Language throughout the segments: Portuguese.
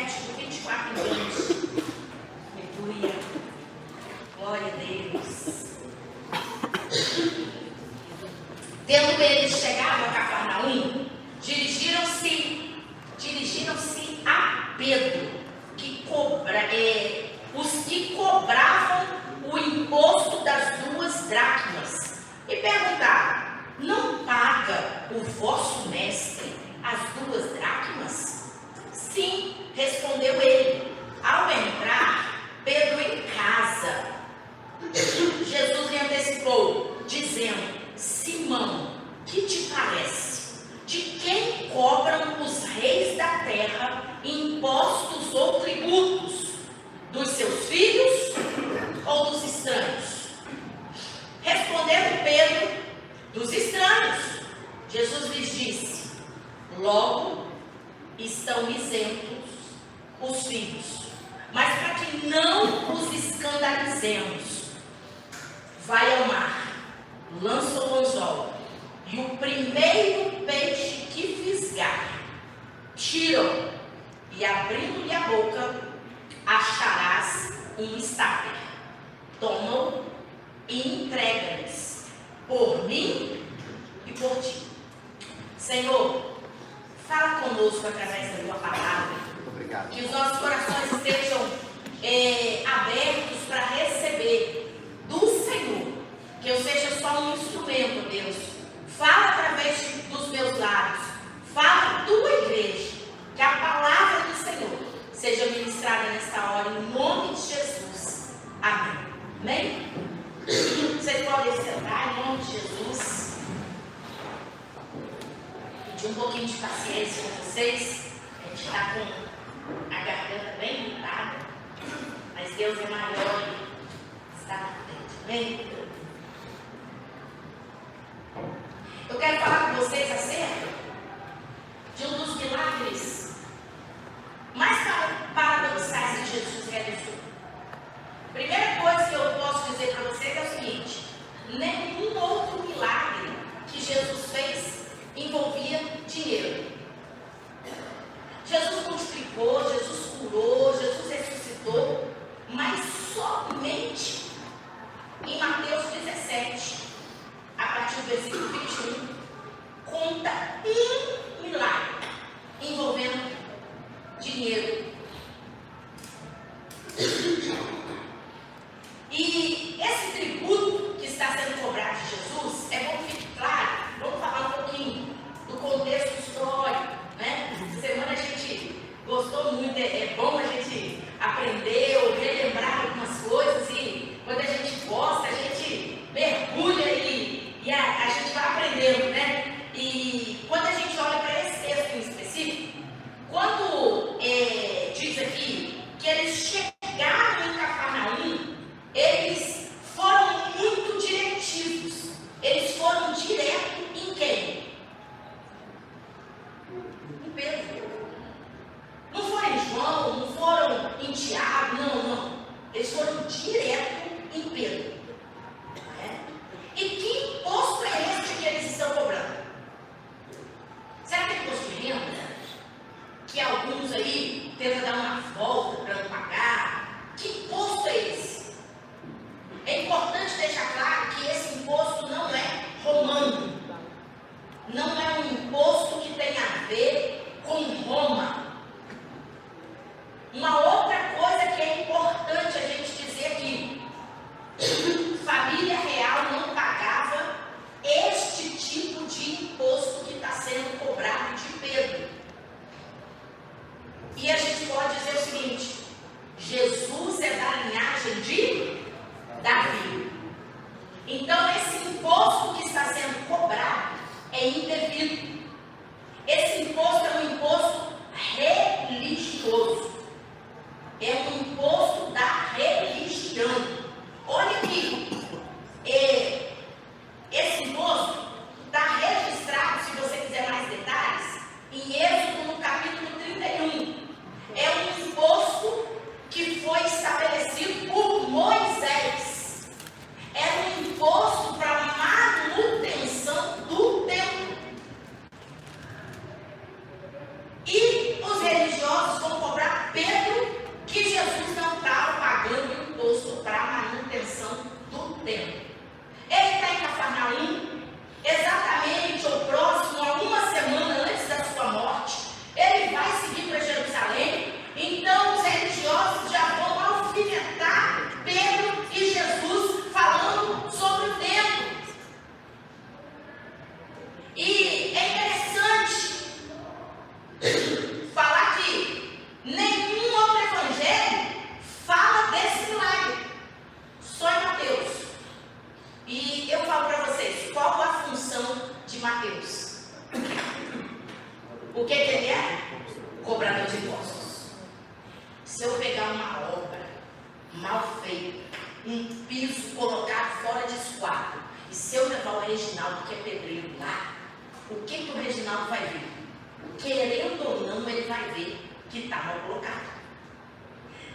Levítico 24 em diante. Aleluia. Glória a Deus. Tendo eles chegado a Cafarnaum, dirigiram-se a Pedro, os que cobravam o imposto das 2 dracmas, e perguntaram: não paga o vosso mestre as 2 dracmas? Sim, respondeu ele. Ao entrar Pedro em casa, Jesus lhe antecipou, dizendo: Simão, que te parece? De quem cobram os reis da terra impostos ou tributos? Dos seus filhos ou dos estranhos? Respondeu Pedro: dos estranhos. Jesus lhes disse: logo estão isentos os filhos. Mas para que não os escandalizemos, vai ao mar, lança o anzol, e o primeiro peixe que fisgar, tira-o, e abrindo-lhe a boca, acharás um estaper. Toma-o e entrega-lhes, por mim e por ti. Senhor, fala conosco através da tua palavra. Obrigado. Que os nossos corações estejam abertos para receber do Senhor. Que eu seja só um instrumento, Deus. Fala através dos meus lábios. Fala a tua igreja. Que a palavra do Senhor seja ministrada nesta hora, em nome de Jesus. Amém. Amém? Vocês podem sentar em nome de Jesus. Pedir um pouquinho de paciência com vocês. A gente está com a garganta bem irritada, mas Deus é maior e está na frente. Amém? Eu quero falar com vocês acerca de um dos milagres mais paradoxais que Jesus realizou. Primeira coisa que eu posso dizer para vocês é o seguinte: nenhum outro milagre que Jesus fez envolvia dinheiro. Jesus multiplicou, Jesus curou, Jesus ressuscitou, mas somente em Mateus 17, a partir do versículo 21, conta um milagre envolvendo dinheiro. E esse tributo que está sendo cobrado de Jesus, é bom que fique claro, vamos falar um pouquinho do contexto histórico, né? Essa semana a gente gostou muito, é bom a gente aprender ou relembrar algumas coisas, e quando a gente gosta, a gente mergulha e a gente vai aprendendo, né? E quando a gente olha para esse texto em específico, quando diz aqui que eles chegaram em Cafarnaum, eles foram muito diretivos. Eles foram direto em quem? Em Pedro. Não foram em João, não foram em Tiago, não. Eles foram direto em Pedro. E que imposto é este que eles estão cobrando? Será que é imposto de renda? Que alguns aí tentam dar uma volta para não pagar? Que imposto é esse? É importante deixar claro que esse imposto não é romano. Não é um imposto que tem a ver com Roma. Uma outra coisa que é importante a gente dizer aqui: família real não pagava este tipo de imposto que está sendo cobrado de Pedro. E a gente pode dizer o seguinte: Jesus é da linhagem de Davi. Então esse imposto que está sendo cobrado é indevido. Esse imposto é um imposto religioso. É um imposto da religião. Olha aqui, esse imposto está registrado, se você quiser mais detalhes, em Êxodo, no capítulo 31. É um imposto que foi estabelecido por Moisés. Era um imposto para manutenção do templo. E os religiosos vão cobrar pelo cobrador de impostos. Se eu pegar uma obra mal feita, um piso colocado fora de esquadro, e se eu levar o Reginaldo, que é pedreiro lá, o que o Reginaldo vai ver? Querendo ou não, ele vai ver que está mal colocado.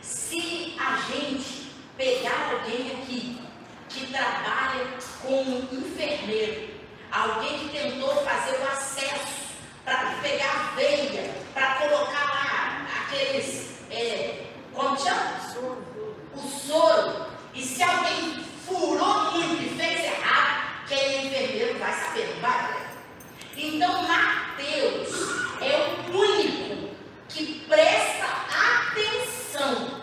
Se a gente pegar alguém aqui que trabalha como enfermeiro, alguém que tentou fazer o acesso para pegar a veia, para colocar lá aqueles, como chama? O soro. E se alguém furou muito e fez errado, quem é enfermeiro vai saber, não vai? Então Mateus é o único que presta atenção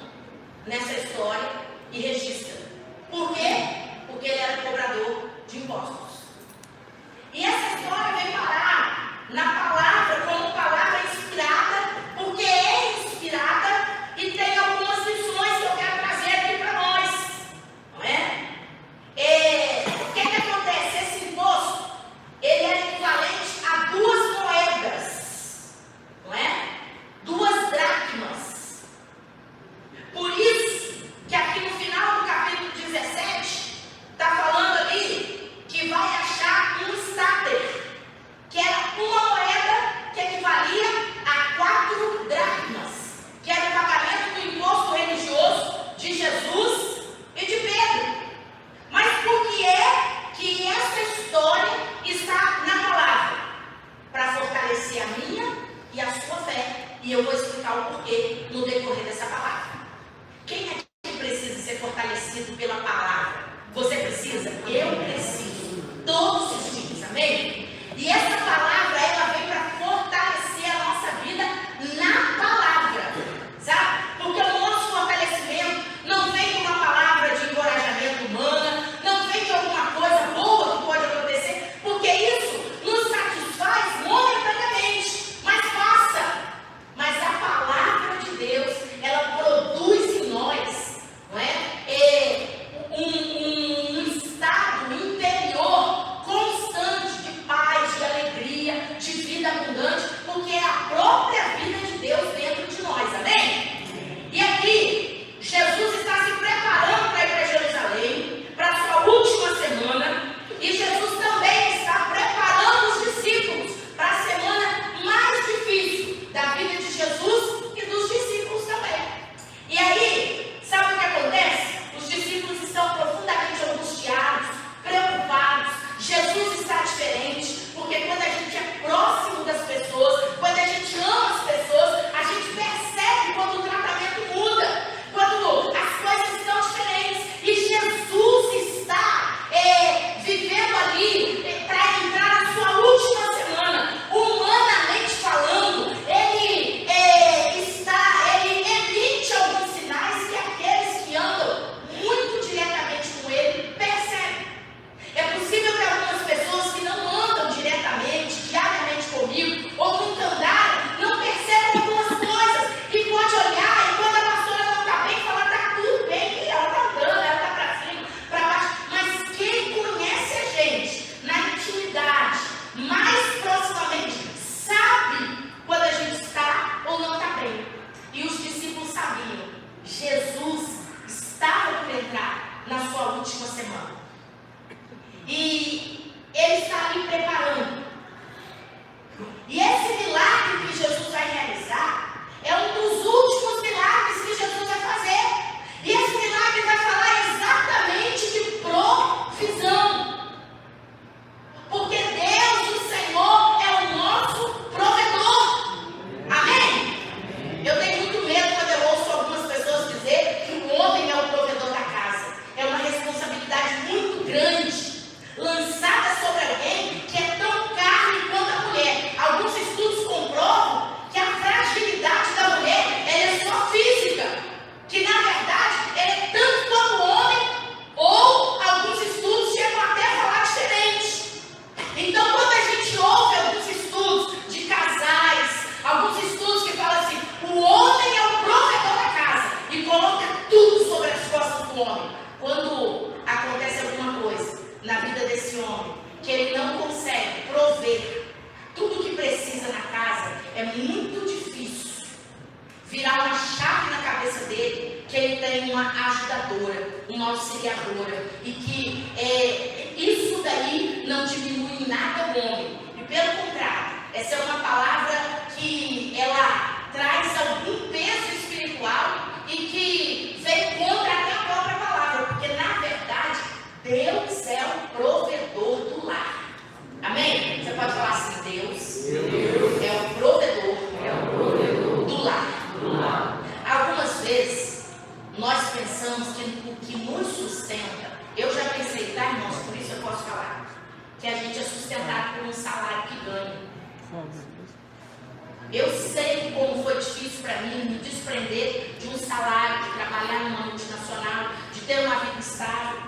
nessa história e registra. Por quê? Porque ele era cobrador de impostos. E essa história vem parar na palavra como palavra inspirada, porque é inspirada e tem algumas lições que eu quero trazer aqui para nós. Não é? O que acontece? Esse imposto, ele é equivalente a 2 moedas. Não é? 2 dracmas. Por isso que aqui no final do capítulo 17, está falando ali que vai achar um stater, que era uma moeda que equivalia a 4 dracmas, que era o pagamento do imposto religioso de Jesus e de Pedro. Mas por que é que essa história está na palavra? Para fortalecer a minha e a sua fé. E eu vou explicar o porquê no decorrer dessa palavra. Quem é que precisa ser fortalecido pela palavra? Você precisa? Eu preciso. Todos os dias, amém? E essa palavra, ela vem para fortalecer a nossa vida na palavra, sabe? Porque o nosso fortalecimento não vem de uma palavra de encorajamento humana, não vem de alguma coisa boa que pode acontecer, porque isso nos satisfaz momentaneamente, mas passa. Mas a palavra de Deus, ela produz uma ajudadora, uma auxiliadora, e que isso daí não diminui em nada o homem, e pelo contrário, essa é uma palavra que ela traz algum peso espiritual e que vem contra até a própria palavra, porque na verdade Deus é o provedor do lar. Amém? Você pode falar assim: Deus é o provedor do lar. Algumas vezes nós pensamos que o que nos sustenta, eu já pensei, tá, irmãos? Por isso eu posso falar, que a gente é sustentado por um salário que ganha. Eu sei como foi difícil para mim me desprender de um salário, de trabalhar numa multinacional, de ter uma vida estável.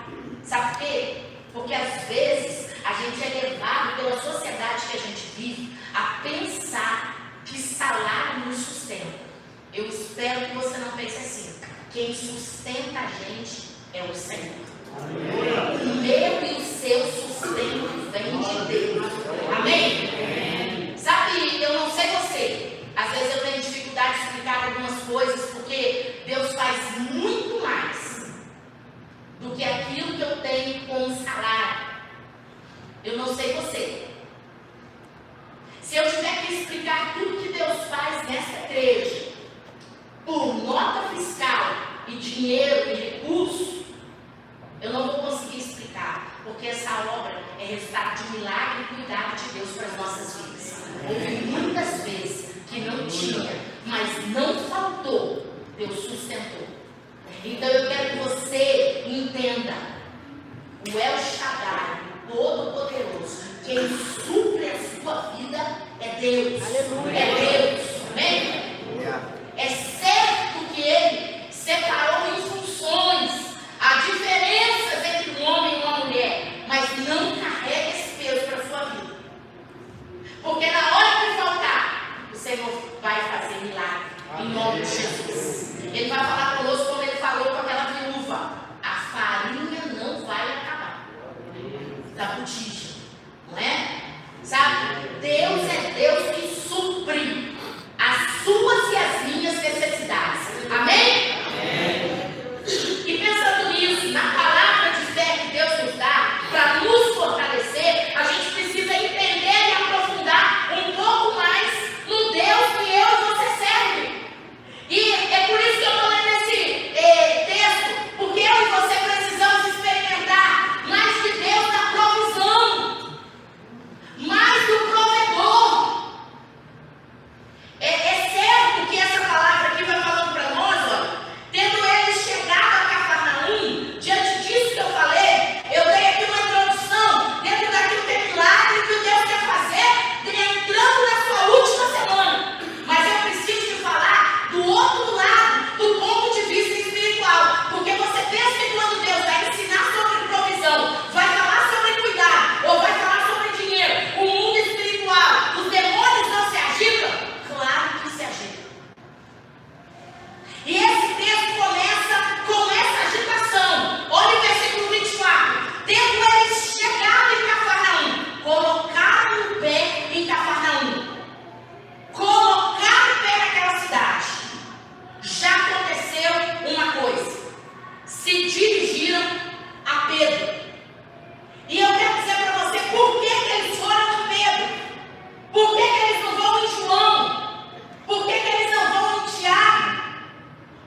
Sabe por quê? Porque às vezes a gente é levado pela sociedade que a gente vive a pensar que salário nos sustenta. Eu espero que você não pense assim. Quem sustenta a gente é o Senhor. O meu e o seu sustento vem de Deus. Amém? Sabe, eu não sei você, às vezes eu tenho dificuldade de explicar algumas coisas, porque Deus faz muito mais do que aquilo que eu tenho com o salário. Eu não sei você. Se eu tiver que explicar tudo que Deus faz nesta igreja, por nota fiscal e dinheiro e recurso, eu não vou conseguir explicar, porque essa obra é resultado de milagre e cuidado de Deus para as nossas vidas. Houve muitas vezes que não tinha, mas não faltou, Deus sustentou. Então eu quero que você entenda: o El Shaddai, Todo-Poderoso, quem supre a sua vida é Deus. Aleluia. É Deus. Amém? É certo que Ele separou em funções, há diferenças entre um homem e uma mulher, mas não carrega esse peso para a sua vida. Porque na hora que faltar, o Senhor vai fazer milagre, em nome de Jesus. Ele vai falar conosco como Ele falou com aquela viúva: a farinha não vai acabar da botija, não é? Sabe, Deus é Deus que supre as suas e as minhas necessidades. Amém? E pensando nisso, na palavra de fé que Deus nos dá, para nos fortalecer, a gente precisa entender e aprofundar um pouco mais no Deus que eu e você serve. E é por isso que eu estou lendo esse texto, porque eu e você precisamos experimentar mais de Deus na provisão, mais do provedor. É certo que essa palavra aqui vai falando para nós, olha, tendo eles chegado a Cafarnaum, diante disso que eu falei, eu dei aqui uma introdução dentro daquilo que é milagre que o Deus quer fazer, entrando na sua última semana. Mas eu preciso te falar do outro lado, do ponto de vista espiritual, porque você pensa que quando Deus vai ensinar sobre provisão, vai falar sobre cuidado, ou vai falar sobre dinheiro, o mundo espiritual, os demônios não se agitam? Claro que se agitam. E esse texto começa com essa agitação. Olha o versículo 24. Tendo eles chegado em Cafarnaum, colocaram o pé em Cafarnaum. Colocaram o pé naquela cidade. Já aconteceu uma coisa. Se dirigiram a Pedro. E eu quero dizer para você por que eles foram a Pedro. Por que eles não vão em João? Por que eles não vão em Tiago?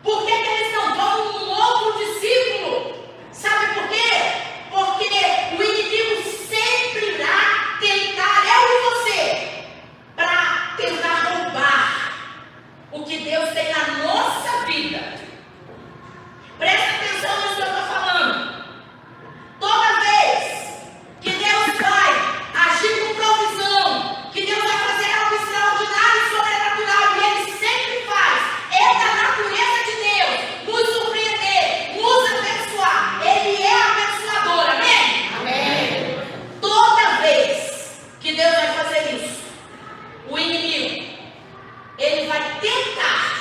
Por que eles não vão em um outro discípulo? Sabe por quê? Porque o inimigo sempre irá tentar eu e você para tentar roubar o que Deus tem na nossa vida. Presta atenção nisso que eu estou falando. Toda vez que Deus vai agir com provisão, que Deus vai fazer algo extraordinário e sobrenatural, e Ele sempre faz, é da natureza de Deus nos surpreender, nos abençoar. Ele é abençoador, amém? Amém. Toda vez que Deus vai fazer isso, o inimigo, ele vai tentar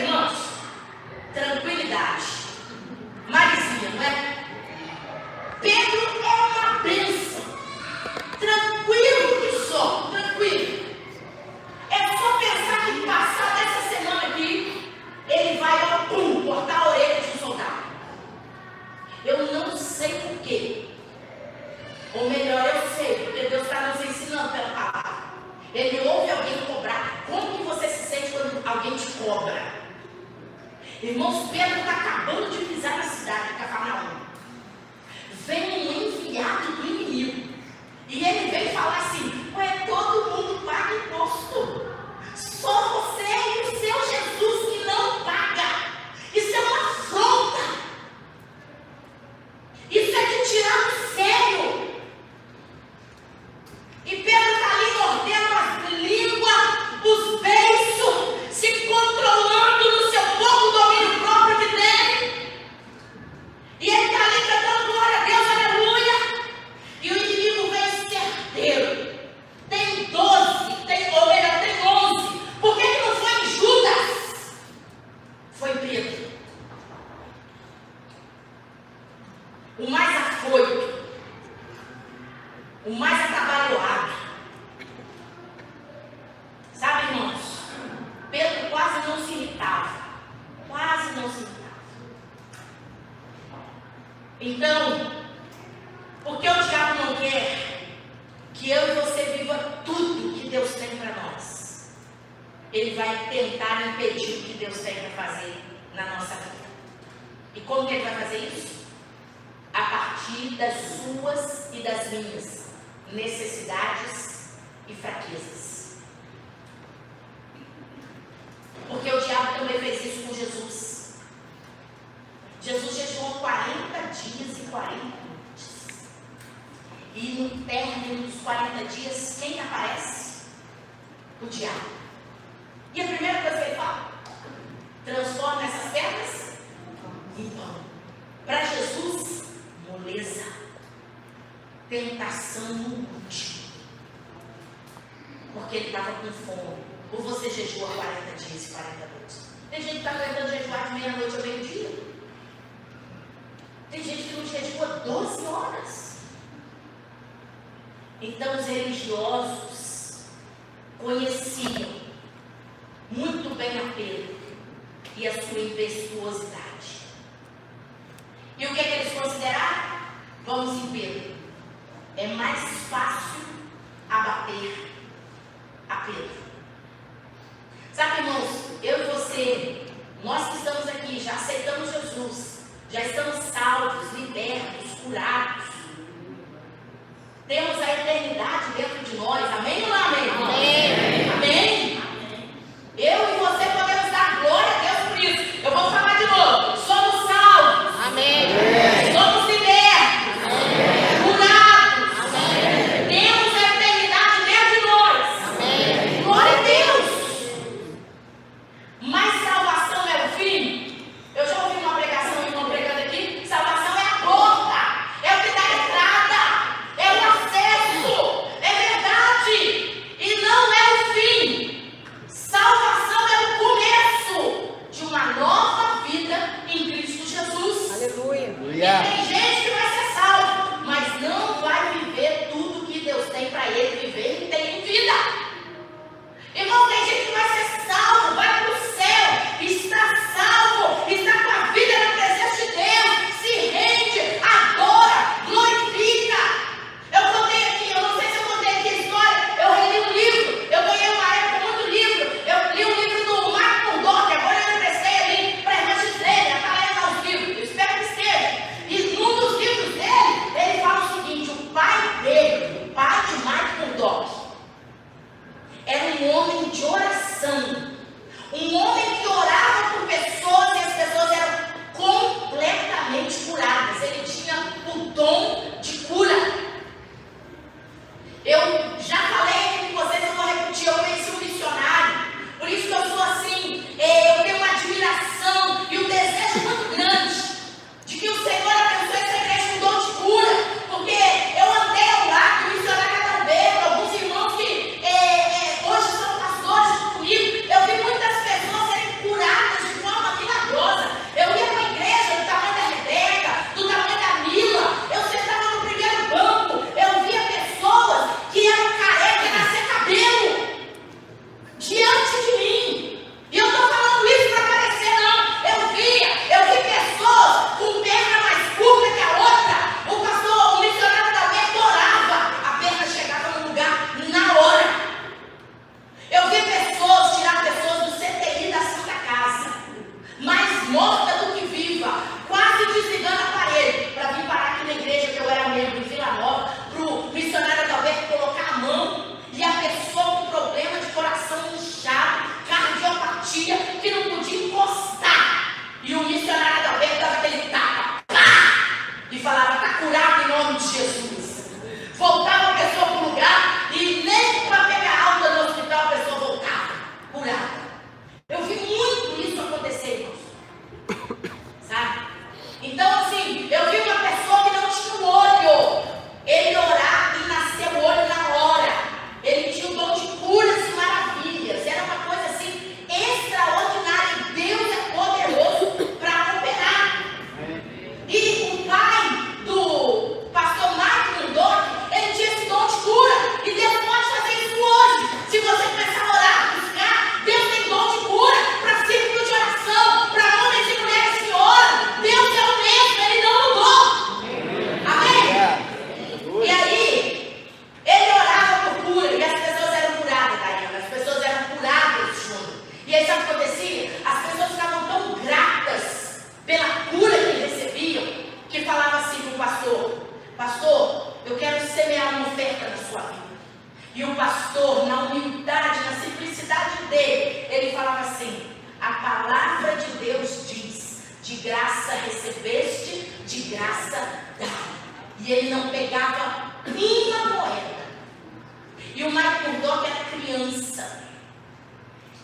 irmãos? Tranquilidade. Marizinha, não é? Pedro é uma bênção. Tranquilo que só, tranquilo. É só pensar que passar dessa semana aqui, ele vai, ó, pum, cortar a orelha de um soldado. Eu não sei por quê. Ou melhor, eu sei, porque Deus está nos ensinando pela palavra. Ele ouve alguém cobrar. Como que você se sente quando alguém te cobra? Irmãos, Pedro está acabando de pisar na cidade de Cafarnaum. Vem um enviado do inimigo. E ele vem falar assim: ué, todo mundo paga imposto. Só você e o seu Jesus que não paga. Isso é uma afronta. Isso é de tirar do sério. E Pedro está ali mordendo as línguas, os beiços, se controlando no seu pouco domínio próprio que tem. E ele está ali cantando glória a Deus, aleluia. E o inimigo vem certeiro. Tem 12, ou melhor, tem 11. Por que não foi Judas? Foi Pedro. O mais afoito. O mais atabalhoado. Sabe, irmãos? Pedro quase não se irritava. Quase não se irritava. Então, porque o diabo não quer que eu e você viva tudo que Deus tem para nós, ele vai tentar impedir o que Deus tem para fazer na nossa vida. E como que ele vai fazer isso? A partir das suas e das minhas necessidades e fraquezas. Porque o diabo também fez isso com Jesus. Jesus jejuou 40 dias e 40 noites. E no término dos 40 dias, quem aparece? O diabo. E a primeira coisa que ele fala: transforma essas pedras em pão. Para Jesus, moleza. Tentação no último. Porque ele estava com fome. Ou você jejua 40 dias e 40 noites. Tem gente que está tentando jejuar de meia-noite ao meio-dia. Tem gente que não jejua 12 horas. Então os religiosos conheciam muito bem a Pedro e a sua impetuosidade. E o que é que eles consideraram? Vamos em Pedro. É mais fácil abater a Pedro. Sabe, irmãos, eu e você, nós que estamos aqui, já aceitamos Jesus, já estamos salvos, libertos, curados. Temos a eternidade dentro de nós. Amém ou não amém? Amém. Amém. Eu e você podemos dar glória a Deus por isso. Eu vou falar de novo. Somos salvos. Amém. Somos libertos. Amém. Curados. Amém. Temos a eternidade dentro de nós. Amém. Glória a Deus. Mas salvação é o fim? Eu já ouvi uma pregação e uma pregando aqui. Salvação é a porta. É o que dá entrada. É o acesso. É verdade. E ele não pegava uma moeda. E o Mike Murdock era criança.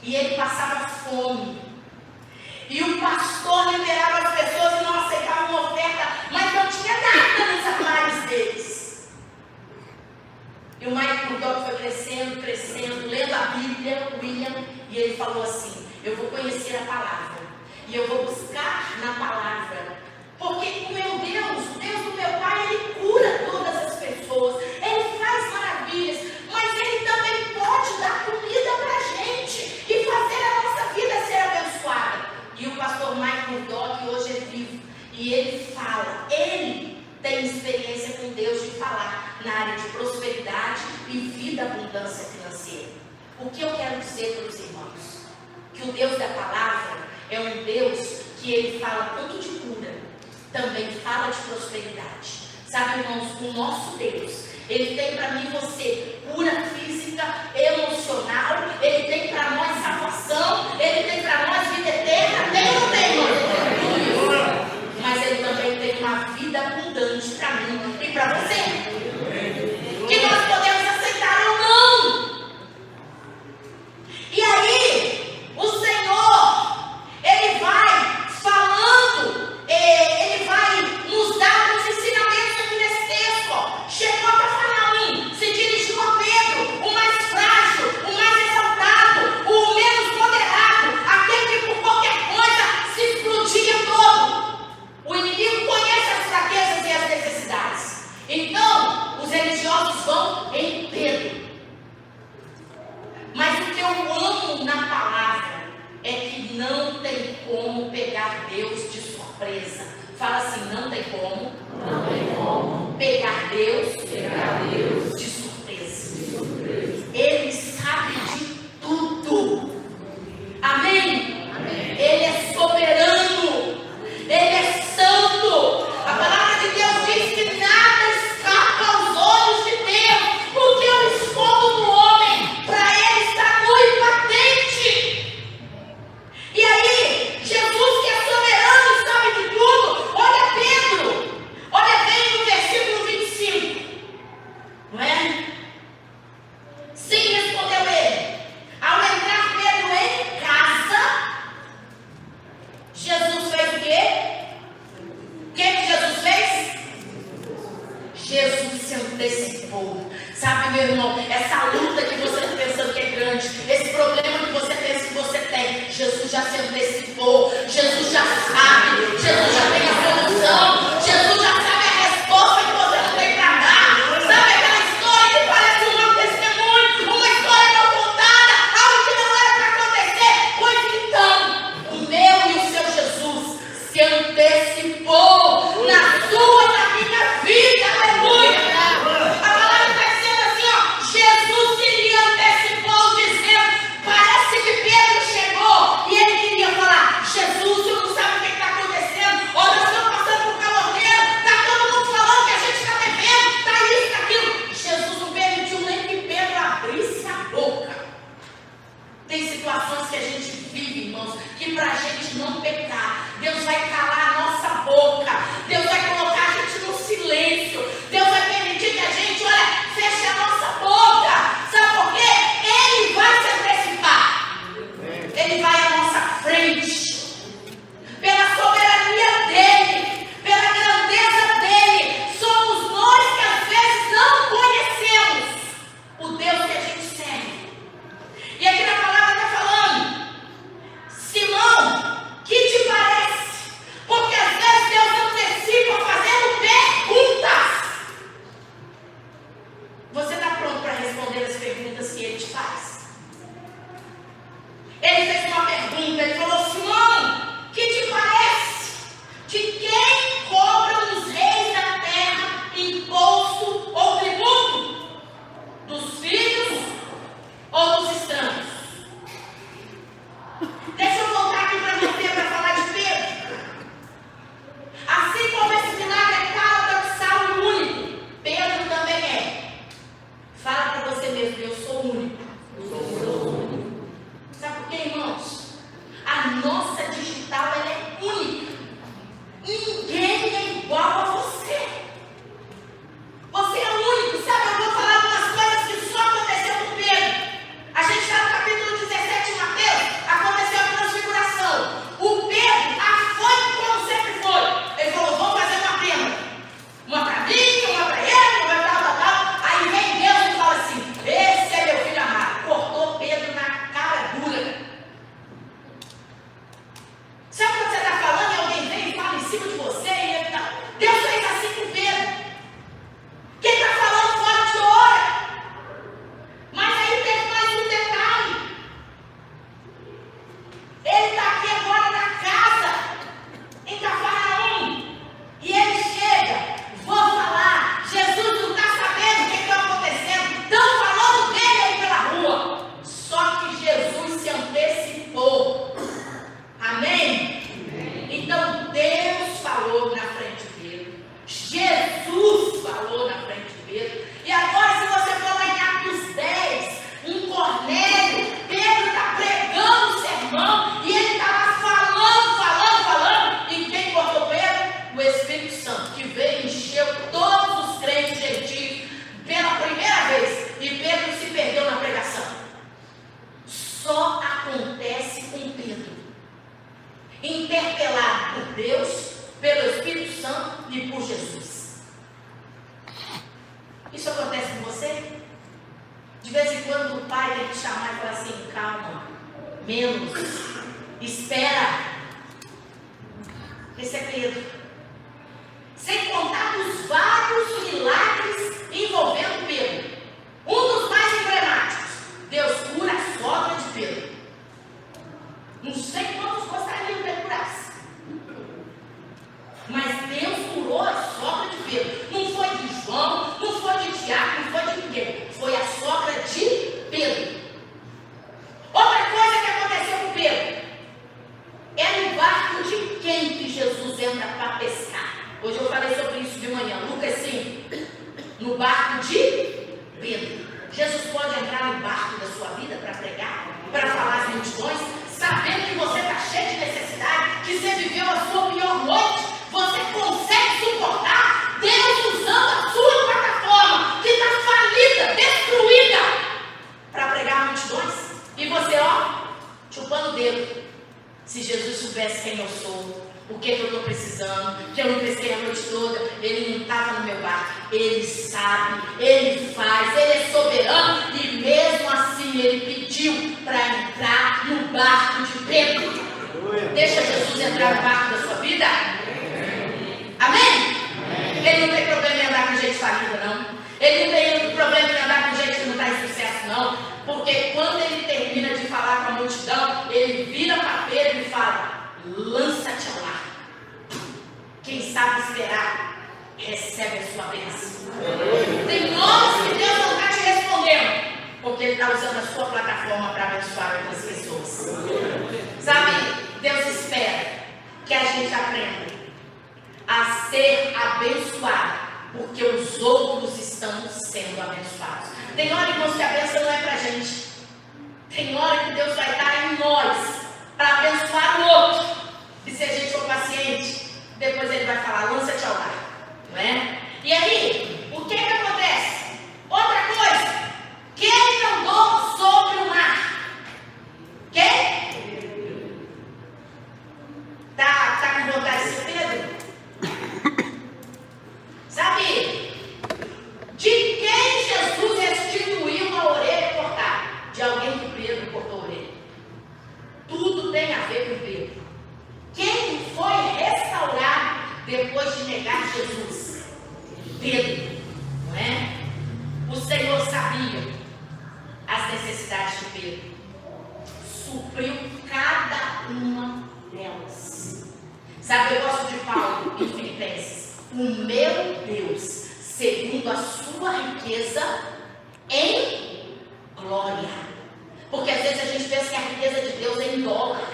E ele passava fome. E o pastor liberava as pessoas e não aceitava uma oferta, mas não tinha nada nos armários deles. E o Mike Murdock foi crescendo, lendo a Bíblia, William, e ele falou assim: eu vou conhecer a palavra. E eu vou buscar na palavra. Porque o meu Deus, o Deus do meu pai, ele cura todas as pessoas. Ele faz maravilhas. Mas ele também pode dar comida para a gente e fazer a nossa vida ser abençoada. E o pastor Mike Murdock hoje é vivo. E ele fala, ele tem experiência com Deus de falar na área de prosperidade e vida, abundância financeira. O que eu quero dizer para os irmãos? Que o Deus da palavra é um Deus que ele fala tanto de cura, também fala de prosperidade. Sabe, irmãos, o nosso Deus, ele tem para mim e você cura física, emocional, ele tem para nós salvação, ele tem para nós vida eterna, tem ou não tem, irmão? Mas ele também tem uma vida abundante para mim e para você, que nós podemos aceitar ou não. E aí, o Senhor, ele vai falando, ele vai nos dar os ensinamentos aqui nesse texto. Ó. Chegou a Cafarnaum, se dirigiu a Pedro, o mais frágil, o mais exaltado, o menos moderado, aquele que por qualquer coisa se explodia todo. O inimigo conhece as fraquezas e as necessidades. Então, os religiosos vão em Pedro. Mas o que eu amo na palavra é que não tem como pegar Deus de surpresa. Fala assim, não tem como pegar Deus de surpresa. Ele sabe de tudo. Amém? Ele é soberano. Ele é santo. A palavra de Deus diz que nada escapa aos olhos de Deus. O que eu escondo do homem, para ele está nu e patente. E aí, Jesus, que é soberano e sabe de tudo, olha Pedro, olha bem no versículo 25, não é? Sim, respondeu ele. Ao entrar Pedro em casa, Jesus fez o quê? O que Jesus fez? Jesus se antecipou. Sabe, meu irmão, essa luta que você está pensando que é grande, esse problema que você pensa que você tem, Jesus já se antecipou, Jesus já sabe, Jesus já tem a solução, Jesus já sabe a resposta que você não tem para dar. Sabe aquela história que parece um mau testemunho, uma história não contada, algo que não era para acontecer? Pois então, o meu e o seu Jesus se antecipou na sua e na minha vida. Aleluia! A palavra está dizendo assim, ó, Jesus se lhe antecipou, dizendo, parece que Pedro chegou e ele queria falar, Jesus, você não sabe o que está acontecendo, ó, nós estamos passando por caloteiro, está todo mundo falando que a gente está bebendo, está isso, está aquilo. Jesus não permitiu nem que Pedro abrisse a boca. Tem situações que a gente vive, irmãos, que para a gente não pecar, Deus vai calar a nossa Deus, pelo Espírito Santo e por Jesus. Isso acontece com você? De vez em quando o pai tem que chamar e falar assim: calma, menos, espera. Esse é Pedro. Sem contar os vários milagres envolvendo Pedro. Um dos mais emblemáticos: Deus cura a sogra de Pedro. Não sei quantos gostariam que ele curasse, mas Deus curou a sogra de Pedro. Não foi de João, não foi de Tiago, não foi de ninguém. Foi a sogra de Pedro. Outra coisa que aconteceu com Pedro: é no barco de quem que Jesus entra para pescar? Hoje eu falei sobre isso de manhã, Lucas 5. No barco de Pedro. Jesus pode entrar no barco da sua vida para pregar, para falar às multidões, sabendo que você está cheio de necessidade, que você viveu a sua pior noite. Você consegue suportar Deus usando a sua plataforma, que está falida, destruída, para pregar multidões? E você, chupando o dedo. Se Jesus soubesse quem eu sou, o que eu estou precisando, que eu não pesquei a noite toda, ele não estava no meu barco. Ele sabe, ele faz, ele é soberano, e mesmo assim ele pediu para entrar no barco de Pedro. Deixa Jesus entrar no barco da sua vida. Amém? Ele não tem problema em andar com gente falida, não. Ele não tem problema em andar com gente que não está em sucesso, não. Porque quando ele termina de falar com a multidão, ele vira para Pedro e fala: lança-te ao mar. Quem sabe esperar, recebe a sua bênção. Tem horas que Deus não está te respondendo, porque Ele está usando a sua plataforma para abençoar outras pessoas. Sabe, Deus espera que a gente aprenda a ser abençoado, porque os outros estão sendo abençoados. Tem hora, irmãos, que a bênção não é para a gente. Tem hora que Deus vai estar em nós para abençoar o outro. E se a gente for paciente, depois Ele vai falar: lança-te ao mar. Não é? E aí, o que acontece? Outra coisa: quem andou sobre o mar? Quem? Tá com vontade de ser Pedro? Sabe? De quem Jesus restituiu a orelha cortada? De alguém que Pedro cortou a orelha. Tudo tem a ver com Pedro. Quem foi restaurado depois de negar Jesus? Pedro, não é? O Senhor sabia as necessidades de Pedro, supriu cada uma delas. Sabe, eu gosto de Paulo em Filipenses: o meu Deus, segundo a sua riqueza em glória. Porque às vezes a gente pensa que a riqueza de Deus é em dólar.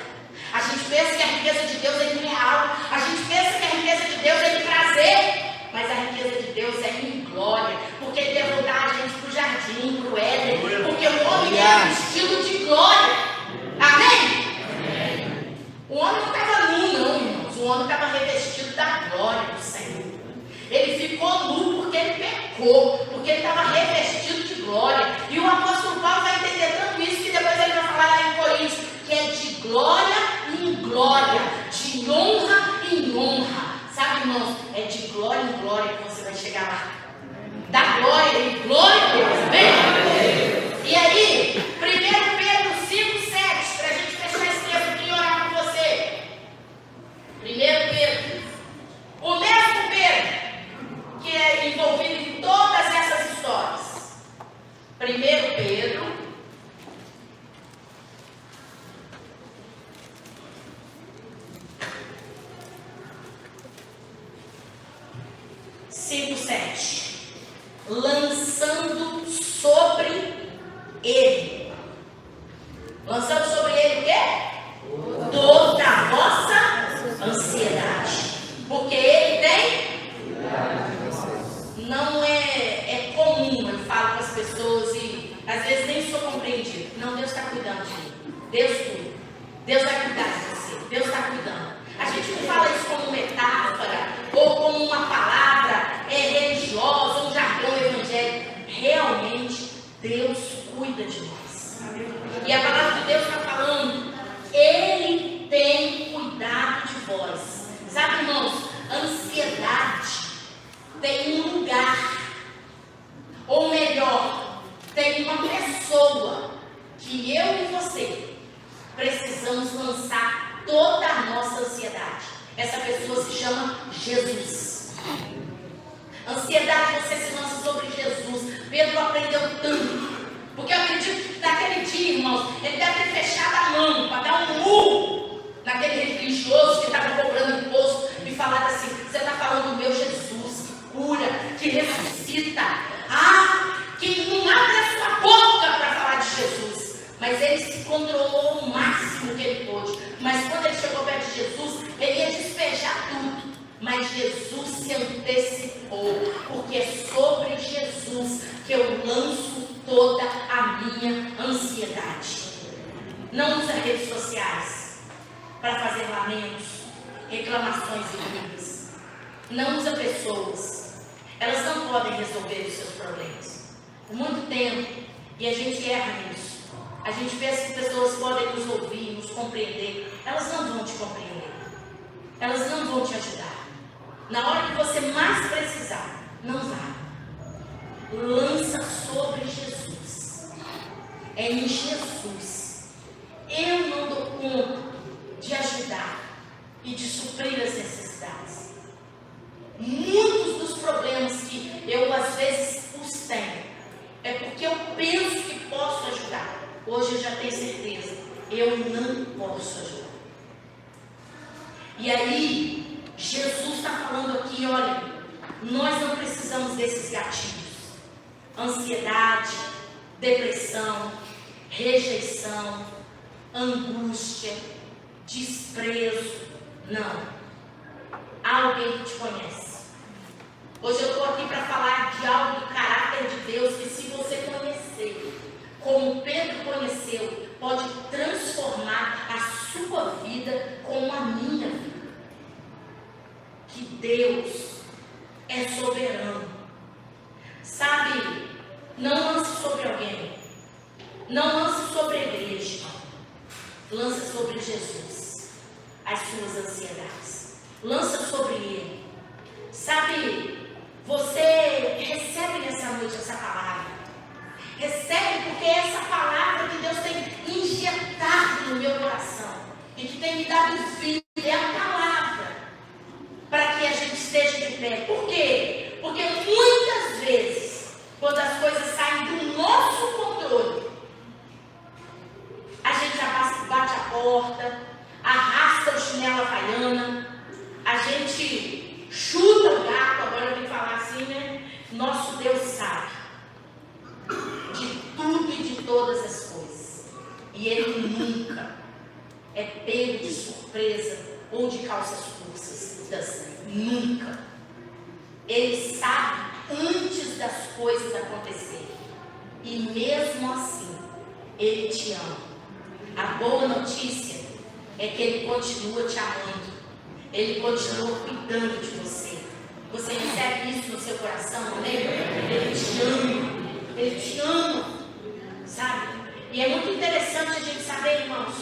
A gente pensa que a riqueza de Deus é em real. A gente pensa que a riqueza de Deus é em prazer. Mas a riqueza de Deus é em glória. Porque Ele quer voltar a gente para o jardim, para o Éden. Porque o homem é vestido de glória. Amém? O homem não estava nu, não, irmãos. O homem estava revestido da glória do Senhor. Ele ficou nu porque ele pecou. Porque ele estava revestido de glória. E o apóstolo Paulo vai entender tanto isso que depois ele vai falar lá em Coríntios, que é de glória em glória, de honra em honra. Sabe, irmãos, é de glória em glória que você vai chegar lá. Da glória em glória a Deus. Amém? E aí, 1 Pedro 5, 7, para a gente fechar esse texto aqui e orar por você. 1 Pedro, o mesmo Pedro que é envolvido em todas essas histórias. 1 Pedro 5:7, lançando sobre ele. Lançando sobre ele o quê? Toda a vossa ansiedade. Porque ele tem. Não é comum, eu falo para as pessoas e às vezes nem sou compreendido. Não, Deus está cuidando de mim. Deus cuida. Deus vai cuidar de você. Deus está cuidando. A gente não fala isso como metáfora ou como uma palavra religiosa, um jargão evangélico. Essa pessoa se chama Jesus. Ansiedade, você se lança sobre Jesus. Pedro aprendeu tanto. Porque eu acredito que naquele dia, irmãos, ele deve ter fechado a mão para dar um murro naquele religioso que estava cobrando imposto e falado assim: você está falando do meu Jesus, que cura, que ressuscita. Que não abre a sua boca para falar de Jesus. Mas ele se controlou o máximo que ele pôde. Mas quando ele chegou perto de Jesus, ele ia despejar tudo. Mas Jesus se antecipou, porque é sobre Jesus que eu lanço toda a minha ansiedade. Não usa redes sociais para fazer lamentos, reclamações e brigas. Não usa pessoas. Elas não podem resolver os seus problemas. Por muito tempo, e a gente erra nisso. A gente pensa que pessoas podem nos ouvir, nos compreender. Elas não vão te compreender. Elas não vão te ajudar. Na hora que você mais precisar, não vai. Lança sobre Jesus. É em Jesus. Eu não dou conta de ajudar e de suprir as necessidades. Muitos dos problemas que eu às vezes os tenho é porque eu penso que posso ajudar. Hoje eu já tenho certeza, eu não posso ajudar. E aí, Jesus está falando aqui, olha, nós não precisamos desses gatilhos. Ansiedade, depressão, rejeição, angústia, desprezo. Não. Há alguém que te conhece. Hoje eu estou aqui para falar de algo do caráter de Deus que, se você conhecer, como Pedro conheceu, pode transformar a sua vida como a minha vida. Que Deus é soberano. Sabe, não lance sobre alguém. Não lance sobre a igreja. Lança sobre Jesus as suas ansiedades. Lança sobre Ele. Sabe, você recebe nessa noite essa palavra. Recebe porque é essa palavra que Deus tem injetado no meu coração e que tem me dado vida. É a palavra para que a gente esteja de pé. Por quê? Porque muitas vezes, quando as coisas saem do nosso controle, a gente bate a porta, arrasta o chinelo havaiana, a gente chuta o gato. Agora eu tenho que falar assim, né? Nosso Deus sabe de tudo e de todas as coisas. E Ele nunca é pego de surpresa ou de calças curtas. Nunca. Ele sabe antes das coisas acontecerem. E mesmo assim, Ele te ama. A boa notícia é que Ele continua te amando. Ele continua cuidando de você. Você recebe isso no seu coração, não lembra? Ele te ama. Ele te ama. Sabe? E é muito interessante a gente saber, irmãos,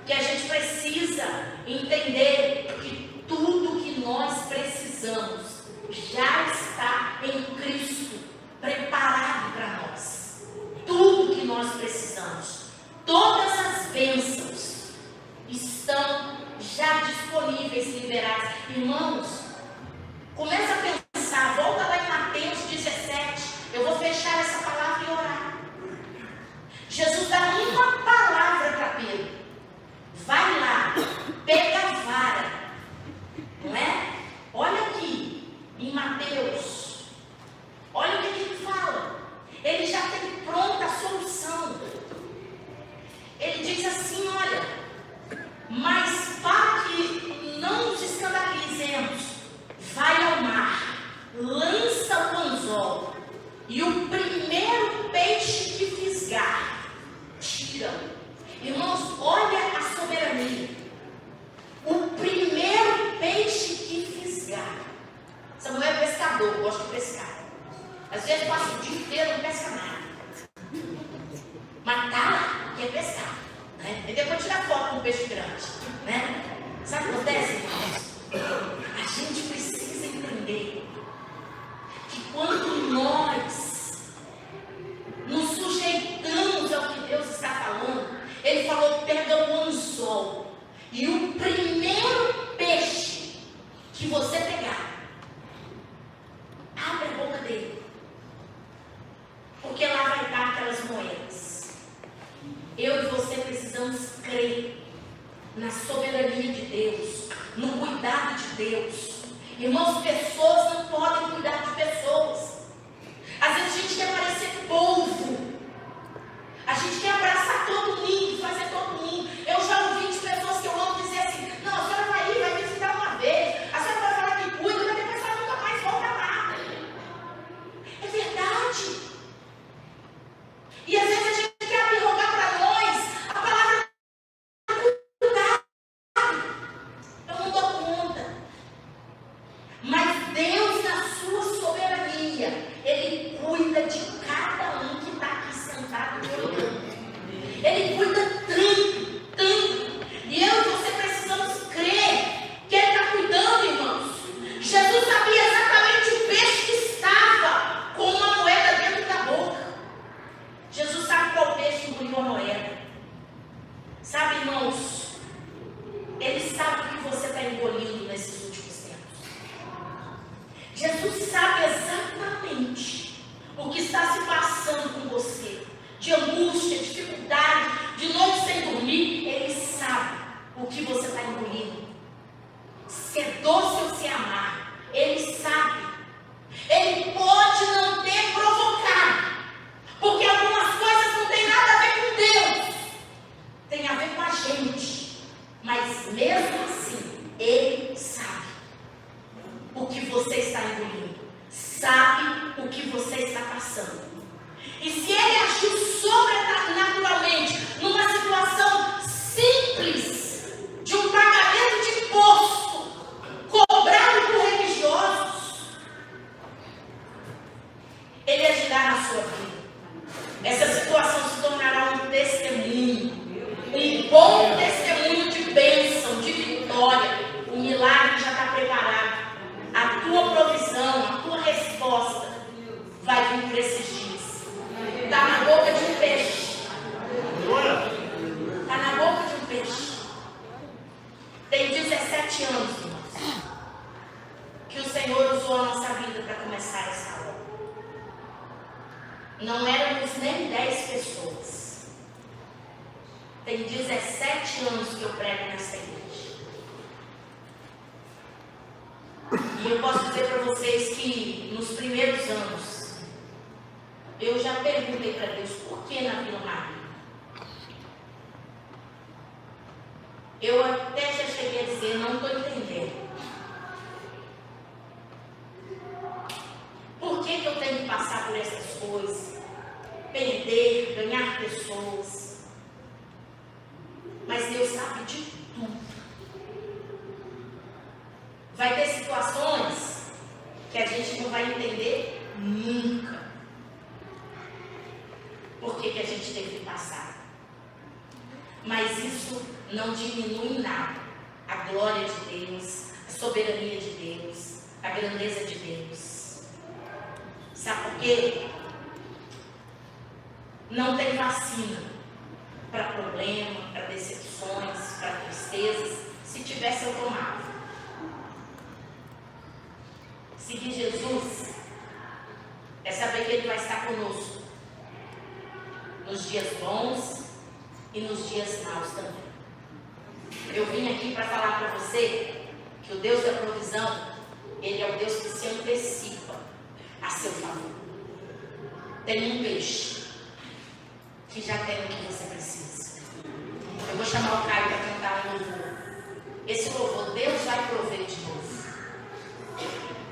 que a gente precisa entender que tudo que nós precisamos já está em Cristo, preparado para nós. Tudo que nós precisamos, todas as bênçãos estão já disponíveis, liberadas. Irmãos, começa a pensar, volta lá em Mateus 17. Eu vou fechar essa palavra e orar. Jesus dá uma palavra para Pedro. Vai lá, pega a vara. Não é? Olha aqui, em Mateus. Olha o que ele fala. Ele já tem pronta a solução. Ele diz assim, olha, mas para que não nos escandalizemos, vai ao mar, lança o anzol, e o primeiro peixe que fisgar, tira. Irmãos, olha a soberania. O primeiro peixe que fisgar. Samuel é pescador, gosta de pescar. Às vezes passa o dia inteiro e não pesca nada. Mas tá lá, quer pescar. Né? E depois tira foto com um peixe grande. Né? Sabe o que acontece, irmãos? A gente precisa entender que quando nós nos sujeitamos ao que Deus está falando, Ele falou, pega o anzol, e o primeiro peixe cuidar de Deus. Irmãos, pessoas não podem cuidar de pessoas. Às vezes a gente quer parecer povo. A gente quer abraçar todo mundo, fazer todo mundo. Eu já ouvi de pessoas que eu amo dizer assim: não, a senhora vai ir, vai visitar uma vez, a senhora vai falar que cuida, mas depois ela nunca mais volta lá. É verdade. E às vezes a gente quer arrogar para nós a palavra cuidado. Eu não dou conta. Mas Deus, na sua soberania, Ele cuida de cada um que está aqui sentado e olhando. Ele cuida tanto, tanto. E eu e você precisamos crer que Ele está cuidando, irmãos. Jesus sabia exatamente o peixe que estava com uma moeda dentro da boca. Jesus sabe qual peixe engoliu a moeda. Sabe, irmãos, Ele sabe o que você está engolindo nesses últimos tempos. Jesus sabe exatamente o que está se passando com você, de angústia, dificuldade, de noite sem dormir. Ele sabe o que você está engolindo, se é doce ou se é amargo. Ele sabe. Ele pode não ter provocado, porque algumas coisas não têm nada a ver com Deus, tem a ver com a gente. Mas mesmo assim, Ele sabe o que você está engolindo, sabe o que você está passando. E se Ele agiu sobrenaturalmente numa situação simples de um pagamento de imposto cobrado por religiosos, Ele agirá na sua vida. Essa situação se tornará um testemunho, um bom testemunho de bênção, de vitória. O milagre já está preparado. A tua provisão, a tua resposta vai vir por esses dias. Está na boca de um peixe. Está na boca de um peixe. Tem 17 anos, irmãos, que o Senhor usou a nossa vida para começar essa obra. Não éramos nem 10 pessoas. Tem 17 anos que eu prego nessa igreja. E eu posso dizer para vocês que nos primeiros anos, eu já perguntei para Deus, por que na Vila Maria? Eu até já cheguei a dizer, não estou entendendo. Por que eu tenho que passar por essas coisas? Perder, ganhar pessoas. Mas Deus sabe de tudo. Vai ter situações que a gente não vai entender nunca. Por que a gente teve que passar? Mas isso não diminui em nada a glória de Deus, a soberania de Deus, a grandeza de Deus. Sabe por quê? Não tem vacina para problema, para decepções, para tristezas. Se tivesse, eu tomava. Seguir Jesus é saber que Ele vai estar conosco nos dias bons e nos dias maus também. Eu vim aqui para falar para você que o Deus da provisão, Ele é o Deus que se antecipa a seu favor. Tem um peixe que já tem o que você precisa. Eu vou chamar o Caio para cantar um louvor. Esse louvor, Deus vai prover de novo.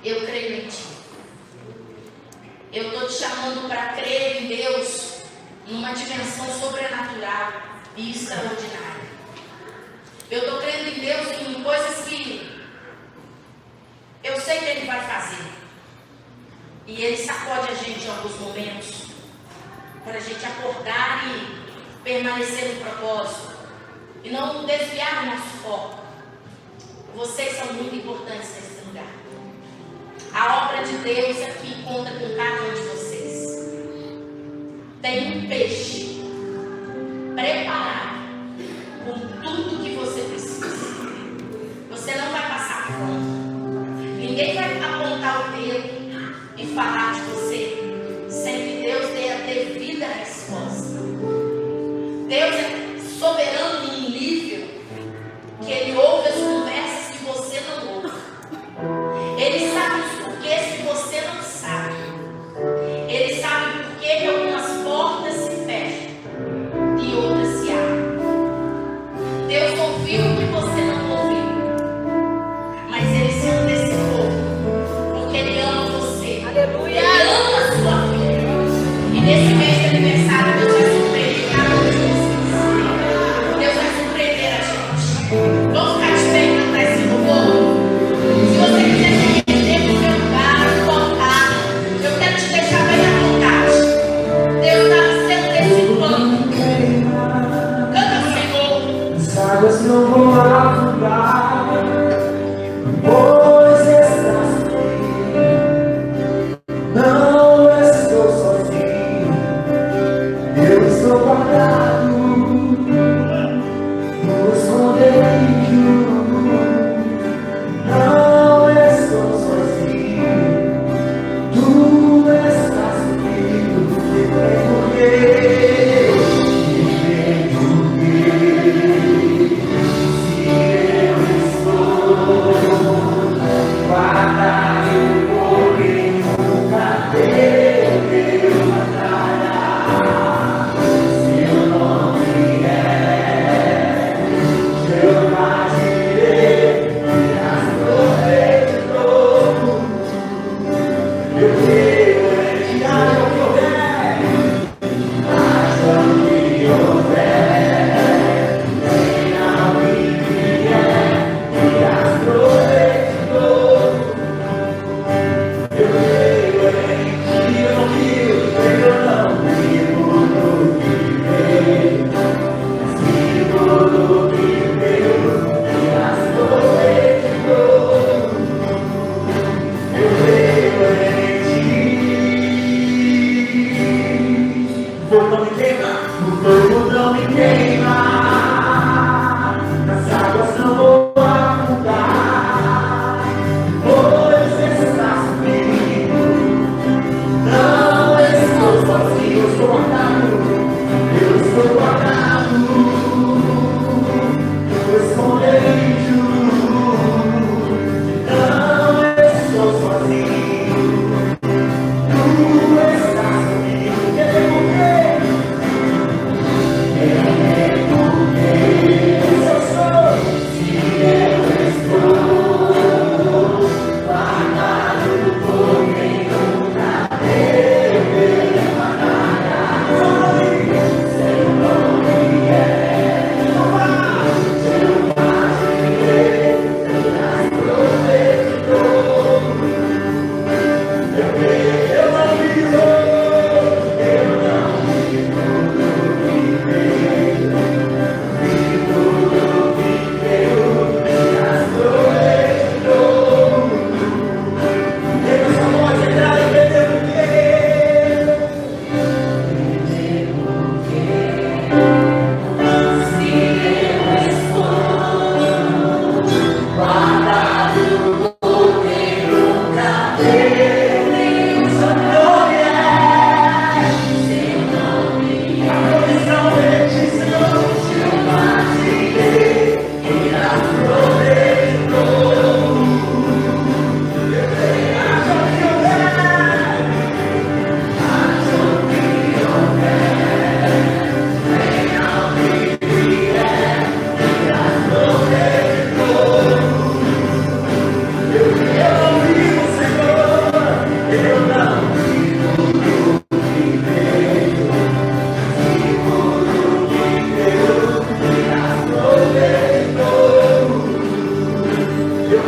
Eu creio em Ti. Eu estou te chamando para crer em Deus numa dimensão sobrenatural e extraordinária. Eu estou crendo em Deus em coisas que eu sei que Ele vai fazer. E Ele sacode a gente em alguns momentos para a gente acordar e permanecer no propósito e não desviar o nosso foco. Vocês são muito importantes nesse lugar. A obra de Deus aqui conta com cada um de vocês. Tem um peixe preparado com tudo que você precisa. Você não vai passar fome. Ninguém vai apontar o dedo e falar de você sem que Deus dê a devida resposta. Deus é soberano num nível que Ele ouve as conversas que você não ouve.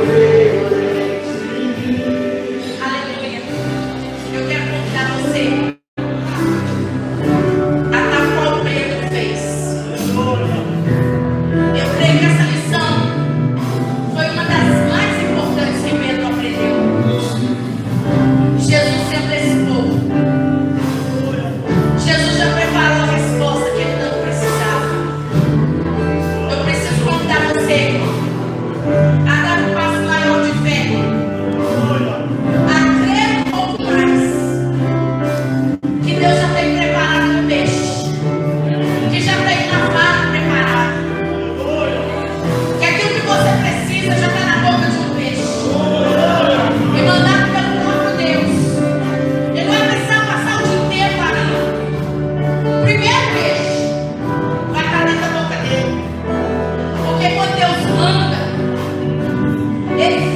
Aleluia. Eu quero convidar você a tal qual Pedro fez. Eu creio que essa lição foi uma das mais importantes que Pedro aprendeu. Jesus se antecipou. Jesus já preparou a resposta que ele tanto precisava. Eu preciso convidar você, irmão, a dar um passo maior de fé, a crer um pouco mais, que Deus já tem preparado um peixe, que já tem uma vara preparada, que aquilo que você precisa já está na boca de um peixe, e mandado pelo próprio Deus. Ele vai precisar passar o dia inteiro parando. O primeiro peixe vai estar dentro da boca dele, porque quando Deus manda, Ele